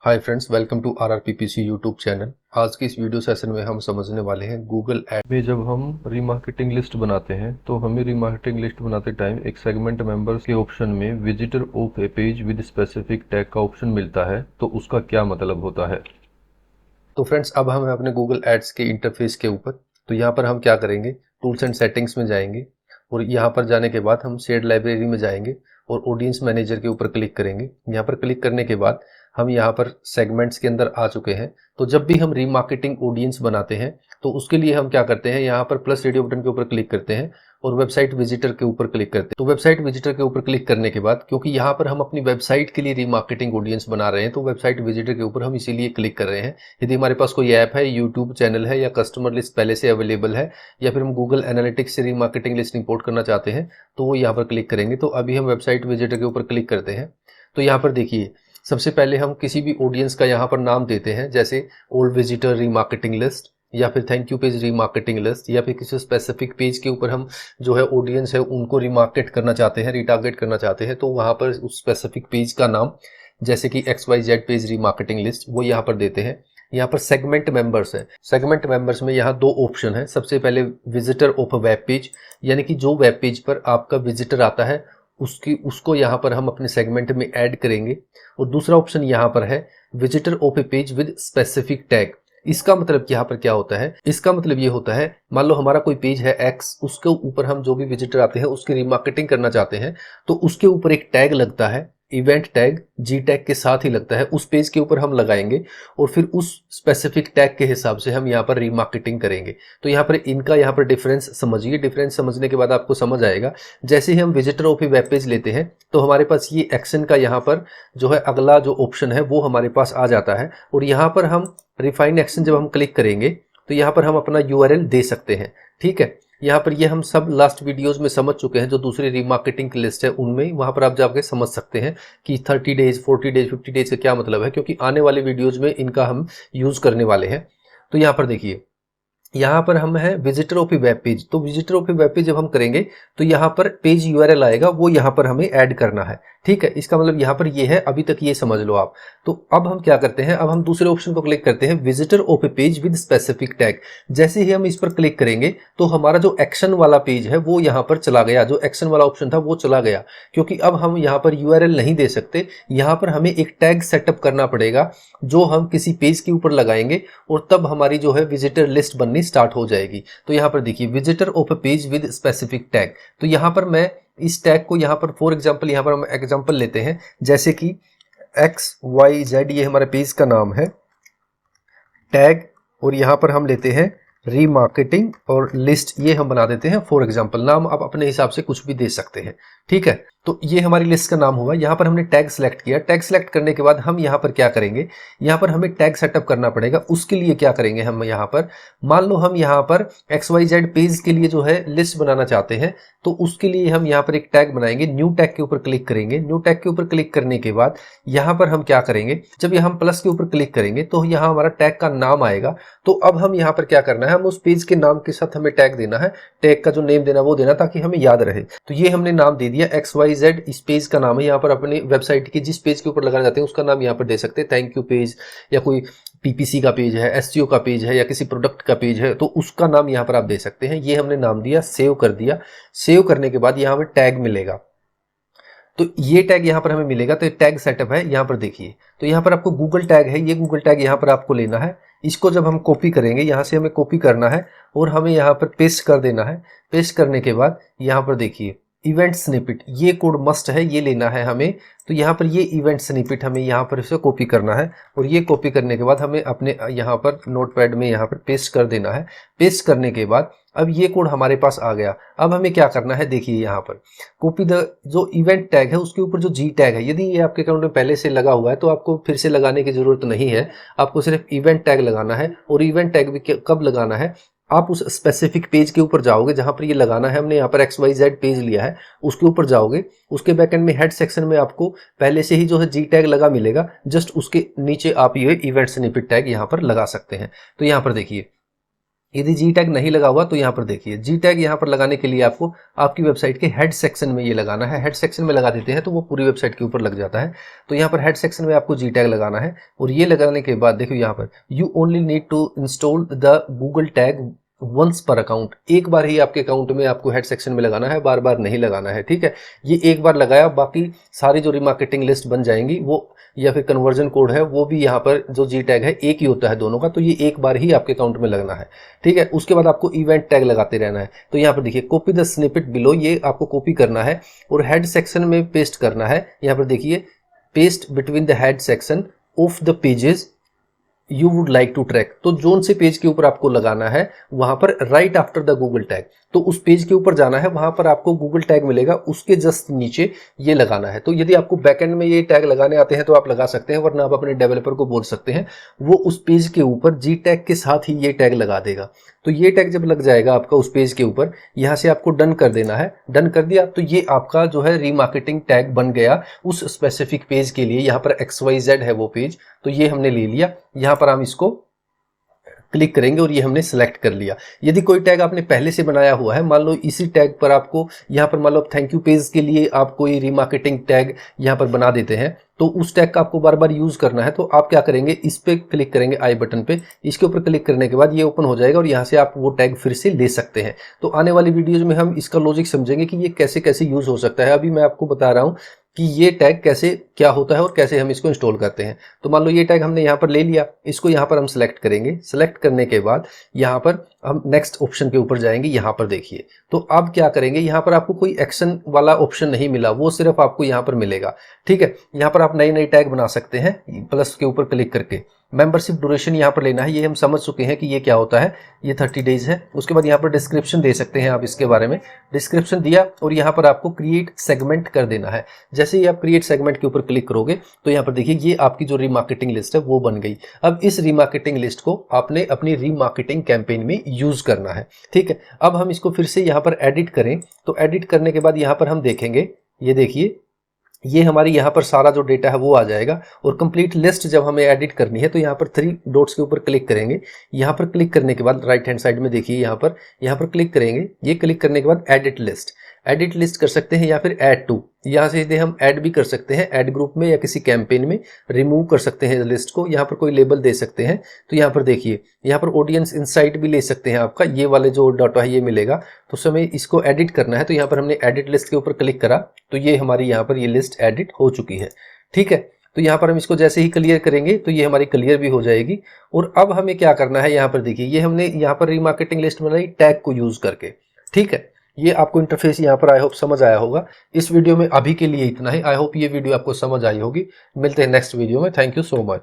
Hi friends, welcome to RRPPC YouTube channel. आज की इस वीडियो सेशन में हम समझने वाले हैं गूगल एड में जब हम रीमार्केटिंग लिस्ट बनाते हैं तो हमें रीमार्केटिंग लिस्ट बनाते टाइम एक सेगमेंट मेंबर्स के ऑप्शन में visitor of A page with specific tag का ऑप्शन मिलता है, तो उसका क्या मतलब होता है। तो फ्रेंड्स, अब हम हैं अपने गूगल एड्स के इंटरफेस के ऊपर। तो यहाँ पर हम क्या करेंगे, टूल्स एंड सेटिंग्स में जाएंगे और यहाँ पर जाने के बाद हम शेयर्ड लाइब्रेरी में जाएंगे और ऑडियंस मैनेजर के ऊपर क्लिक करेंगे। यहाँ पर क्लिक करने के बाद हम यहाँ पर सेगमेंट्स के अंदर आ चुके हैं। तो जब भी हम रीमार्केटिंग ऑडियंस बनाते हैं तो उसके लिए हम क्या करते हैं, यहाँ पर प्लस रेडियो बटन के ऊपर क्लिक करते हैं और वेबसाइट विजिटर के ऊपर क्लिक करते हैं। तो वेबसाइट विजिटर के ऊपर क्लिक करने के बाद, क्योंकि यहाँ पर हम अपनी वेबसाइट के लिए रीमार्केटिंग ऑडियंस बना रहे हैं, तो वेबसाइट विजिटर के ऊपर हम इसीलिए क्लिक कर रहे हैं। यदि हमारे पास कोई ऐप है, यूट्यूब चैनल है या कस्टमर लिस्ट पहले से अवेलेबल है या फिर हम गूगल एनालिटिक्स से रीमार्केटिंग लिस्ट इंपोर्ट करना चाहते हैं तो वो यहाँ पर क्लिक करेंगे। तो अभी हम वेबसाइट विजिटर के ऊपर क्लिक करते हैं। तो यहाँ पर देखिए, सबसे पहले हम किसी भी ऑडियंस का यहाँ पर नाम देते हैं, जैसे ओल्ड विजिटर रीमार्केटिंग लिस्ट या फिर thank you page remarketing list, या फिर किसी स्पेसिफिक पेज के ऊपर हम जो है ऑडियंस है उनको रिमार्केट करना चाहते हैं, रिटारगेट करना चाहते हैं, तो वहाँ पर उस स्पेसिफिक पेज का नाम, जैसे कि XYZ पेज रीमार्केटिंग लिस्ट, वो यहाँ पर देते हैं। यहाँ पर सेगमेंट मेंबर्स है। सेगमेंट मेंबर्स में यहाँ दो ऑप्शन है। सबसे पहले विजिटर ऑफ वेब पेज, यानी कि जो वेब पेज पर आपका विजिटर आता है उसको यहाँ पर हम अपने सेगमेंट में ऐड करेंगे। और दूसरा ऑप्शन यहाँ पर है visitor of A page with specific tag. इसका मतलब यहाँ पर क्या होता है, इसका मतलब ये होता है, मान लो हमारा कोई पेज है X, उसके ऊपर हम जो भी विजिटर आते हैं उसकी रिमार्केटिंग करना चाहते हैं, तो उसके ऊपर एक टैग लगता है, इवेंट टैग जी टैग के साथ ही लगता है, उस पेज के ऊपर हम लगाएंगे और फिर उस स्पेसिफिक टैग के हिसाब से हम यहाँ पर रीमार्केटिंग करेंगे। तो यहाँ पर इनका यहाँ पर डिफरेंस समझिए। डिफरेंस समझने के बाद आपको समझ आएगा। जैसे ही हम visitor of a web page लेते हैं तो हमारे पास ये एक्शन का यहाँ पर जो है अगला जो ऑप्शन है वो हमारे पास आ जाता है। और यहाँ पर हम रिफाइन एक्शन जब हम क्लिक करेंगे तो यहाँ पर हम अपना URL दे सकते हैं। ठीक है, यहाँ पर ये हम सब लास्ट वीडियोस में समझ चुके हैं। जो दूसरी रीमार्केटिंग की लिस्ट है उनमें वहाँ पर आप जाके समझ सकते हैं कि 30 डेज, 40 डेज, 50 डेज का क्या मतलब है, क्योंकि आने वाले वीडियोस में इनका हम यूज़ करने वाले हैं। तो यहाँ पर देखिए, यहाँ पर हम है visitor of a web page. तो visitor of a web page जब हम करेंगे तो यहाँ पर पेज URL आएगा, वो यहाँ पर हमें ऐड करना है। ठीक है, इसका मतलब यहाँ पर ये है। अभी तक ये समझ लो आप। तो अब हम क्या करते हैं, अब हम दूसरे ऑप्शन को क्लिक करते हैं, visitor of A page with specific tag. जैसे ही हम इस पर क्लिक करेंगे तो हमारा जो एक्शन वाला पेज है वो यहाँ पर चला गया, जो एक्शन वाला ऑप्शन था वो चला गया, क्योंकि अब हम यहाँ पर URL नहीं दे सकते। यहाँ पर हमें एक टैग सेटअप करना पड़ेगा जो हम किसी पेज के ऊपर लगाएंगे और तब हमारी जो है विजिटर लिस्ट बननी स्टार्ट हो जाएगी। तो यहाँ पर देखिए, visitor of A page with specific tag. तो यहाँ पर मैं इस टैग को यहाँ पर फॉर एग्जांपल, यहाँ पर हम एग्जांपल लेते हैं, जैसे कि XYZ, ये हमारे पेज का नाम है, टैग, और यहाँ पर हम लेते हैं रीमार्केटिंग और लिस्ट, ये हम बना देते हैं फॉर एग्जांपल। नाम आप अपने हिसाब से कुछ भी दे सकते हैं। ठीक है, तो ये हमारी लिस्ट का नाम हुआ। यहाँ पर हमने टैग सेलेक्ट किया। टैग सेलेक्ट करने के बाद हम यहाँ पर क्या करेंगे, यहाँ पर हमें टैग सेटअप करना पड़ेगा। उसके लिए क्या करेंगे, हम यहाँ पर मान लो हम यहाँ पर XYZ पेज के लिए जो है लिस्ट बनाना चाहते हैं, तो उसके लिए हम यहाँ पर एक टैग बनाएंगे। न्यू टैग के ऊपर क्लिक करेंगे। न्यू टैग के ऊपर क्लिक करने के बाद यहाँ पर हम क्या करेंगे, जब यहाँ हम प्लस के ऊपर क्लिक करेंगे तो यहाँ हमारा टैग का नाम आएगा। तो अब हम यहाँ पर क्या करना है, हम उस पेज के नाम के साथ हमें टैग देना है। टैग का जो नेम देना वो देना, ताकि हमें याद रहे। तो ये हमने नाम दे दिया XYZ, इस पेज का नाम है। यहाँ पर अपनी वेबसाइट की जिस पेज के ऊपर लगाना चाहते हैं उसका नाम यहाँ पर दे सकते हैं, थैंक यू पेज, या कोई PPC का पेज है, SEO का पेज है, या किसी प्रोडक्ट का पेज है, तो उसका नाम यहाँ पर आप दे सकते हैं। ये हमने नाम दिया, सेव कर दिया। सेव करने के बाद यहाँ हमें टैग मिलेगा। तो ये टैग यहाँ पर हमें मिलेगा। तो टैग सेटअप है, यहाँ पर देखिए। तो यहाँ पर आपको गूगल टैग है, ये गूगल टैग यहाँ पर आपको लेना है। इसको जब हम कॉपी करेंगे, यहाँ से हमें कॉपी करना है और हमें यहाँ पर पेस्ट कर देना है। पेस्ट करने के बाद यहाँ पर देखिए, इवेंट स्निपेट, ये कोड मस्ट है, ये लेना है हमें। तो यहाँ पर ये इवेंट स्निपेट हमें यहाँ पर इसे कॉपी करना है और ये कॉपी करने के बाद हमें अपने यहाँ पर नोटपैड में यहाँ पर पेस्ट कर देना है। पेस्ट करने के बाद अब ये कोड हमारे पास आ गया। अब हमें क्या करना है, देखिए यहाँ पर कॉपी द जो इवेंट टैग है उसके ऊपर जो जी टैग है, यदि ये आपके अकाउंट में पहले से लगा हुआ है तो आपको फिर से लगाने की जरूरत नहीं है। आपको सिर्फ इवेंट टैग लगाना है। और इवेंट टैग भी कब लगाना है, आप उस स्पेसिफिक पेज के ऊपर जाओगे जहां पर ये लगाना है। हमने यहाँ पर XYZ पेज लिया है, उसके ऊपर जाओगे। उसके बैकएंड में हेड सेक्शन में आपको पहले से ही जो है जी टैग लगा मिलेगा। जस्ट उसके नीचे आप ये इवेंट स्निपेट टैग यहाँ पर लगा सकते हैं। तो यहाँ पर देखिए, यदि जी टैग नहीं लगा हुआ तो यहाँ पर देखिए, जी टैग यहाँ पर लगाने के लिए आपको आपकी वेबसाइट के हेड सेक्शन में ये लगाना है। हेड सेक्शन में लगा देते हैं तो वो पूरी वेबसाइट के ऊपर लग जाता है। तो यहाँ पर हेड सेक्शन में आपको जी टैग लगाना है, और ये लगाने के बाद देखो यहाँ पर you only need to install the Google tag once per account. एक बार ही आपके अकाउंट में आपको हेड सेक्शन में लगाना है, बार बार नहीं लगाना है, ठीक है। ये एक बार लगाया, बाकी सारी जो रिमार्केटिंग लिस्ट बन जाएंगी वो, या फिर कन्वर्जन कोड है वो भी यहाँ पर जो जी टैग है एक ही होता है दोनों का, तो ये एक बार ही आपके अकाउंट में लगना है, ठीक है। उसके बाद आपको इवेंट टैग लगाते रहना है। तो यहाँ पर देखिए कॉपी द स्निपेट बिलो, ये आपको कॉपी करना है और हेड सेक्शन में पेस्ट करना है। यहाँ पर देखिए paste between the head section of the pages you would like to track. तो जोन से पेज के ऊपर आपको लगाना है वहां पर right after the Google tag. तो उस पेज के ऊपर जाना है, वहां पर आपको गूगल टैग मिलेगा, उसके जस्ट नीचे ये लगाना है। तो यदि आपको बैकएंड में ये टैग लगाने आते हैं तो आप लगा सकते हैं, वरना आप अपने डेवलपर को बोल सकते हैं, वो उस पेज के ऊपर जी टैग के साथ ही ये टैग लगा देगा। तो ये टैग जब लग जाएगा आपका उस पेज के ऊपर, यहां से आपको डन कर देना है। डन कर दिया तो ये आपका जो है रीमार्केटिंग टैग बन गया उस स्पेसिफिक पेज के लिए। यहाँ पर XYZ है वो पेज, तो ये हमने ले लिया। यहाँ पर हम इसको क्लिक करेंगे और ये हमने सेलेक्ट कर लिया। यदि कोई टैग आपने पहले से बनाया हुआ है, मान लो इसी टैग पर आपको यहाँ पर मान लो थैंक यू पेज के लिए आप कोई रीमार्केटिंग टैग यहाँ पर बना देते हैं, तो उस टैग का आपको बार बार यूज करना है। तो आप क्या करेंगे, इस पे क्लिक करेंगे आई बटन पे, इसके ऊपर क्लिक करने के बाद ये ओपन हो जाएगा और यहाँ से आप वो टैग फिर से ले सकते हैं। तो आने वाली वीडियोज में हम इसका लॉजिक समझेंगे कि ये कैसे कैसे यूज हो सकता है। अभी मैं आपको बता रहा हूँ कि ये टैग कैसे क्या होता है और कैसे हम इसको इंस्टॉल करते हैं। तो मान लो ये टैग हमने यहाँ पर ले लिया, इसको यहाँ पर हम सेलेक्ट करेंगे। सेलेक्ट करने के बाद यहाँ पर हम नेक्स्ट ऑप्शन के ऊपर जाएंगे। यहाँ पर देखिए, तो अब क्या करेंगे, यहाँ पर आपको कोई एक्शन वाला ऑप्शन नहीं मिला, वो सिर्फ आपको यहाँ पर मिलेगा, ठीक है। यहाँ पर आप नई नई टैग बना सकते हैं प्लस के ऊपर क्लिक करके। मेंबरशिप ड्यूरेशन यहाँ पर लेना है, ये हम समझ चुके हैं कि ये क्या होता है, ये 30 डेज है। उसके बाद यहाँ पर डिस्क्रिप्शन दे सकते हैं आप इसके बारे में, डिस्क्रिप्शन दिया और यहाँ पर आपको क्रिएट सेगमेंट कर देना है। जैसे ही आप क्रिएट सेगमेंट के ऊपर क्लिक करोगे तो यहाँ पर देखिए ये आपकी जो रीमार्केटिंग लिस्ट है वो बन गई। अब इस रीमार्केटिंग लिस्ट को आपने अपनी रीमार्केटिंग कैंपेन में यूज करना है, ठीक है। अब हम इसको फिर से यहाँ पर एडिट करें, तो एडिट करने के बाद यहाँ पर हम देखेंगे, ये देखिए ये हमारी यहाँ पर सारा जो डेटा है वो आ जाएगा। और कंप्लीट लिस्ट जब हमें एडिट करनी है तो यहाँ पर 3 डॉट्स के ऊपर क्लिक करेंगे। यहाँ पर क्लिक करने के बाद राइट हैंड साइड में देखिए यहाँ पर क्लिक करेंगे। ये क्लिक करने के बाद एडिट लिस्ट कर सकते हैं या फिर ऐड टू, यहाँ से हम ऐड भी कर सकते हैं, ऐड ग्रुप में या किसी कैंपेन में रिमूव कर सकते हैं लिस्ट को। यहाँ पर कोई लेबल दे सकते हैं। तो यहाँ पर देखिए, यहाँ पर ऑडियंस इनसाइट भी ले सकते हैं आपका, ये वाले जो डाटा है ये मिलेगा। तो समय इसको एडिट करना है, तो यहाँ पर हमने एडिट लिस्ट के ऊपर क्लिक करा तो ये हमारी यहाँ पर ये लिस्ट एडिट हो चुकी है, ठीक है। तो यहाँ पर हम इसको जैसे ही क्लियर करेंगे तो ये हमारी क्लियर भी हो जाएगी। और अब हमें क्या करना है, यहाँ पर देखिए ये हमने यहाँ पर रीमार्केटिंग लिस्ट बनाई टैग को यूज करके, ठीक है। ये आपको इंटरफेस यहाँ पर आई होप समझ आया होगा। इस वीडियो में अभी के लिए इतना ही। आई होप ये वीडियो आपको समझ आई होगी। मिलते हैं नेक्स्ट वीडियो में। Thank you so much.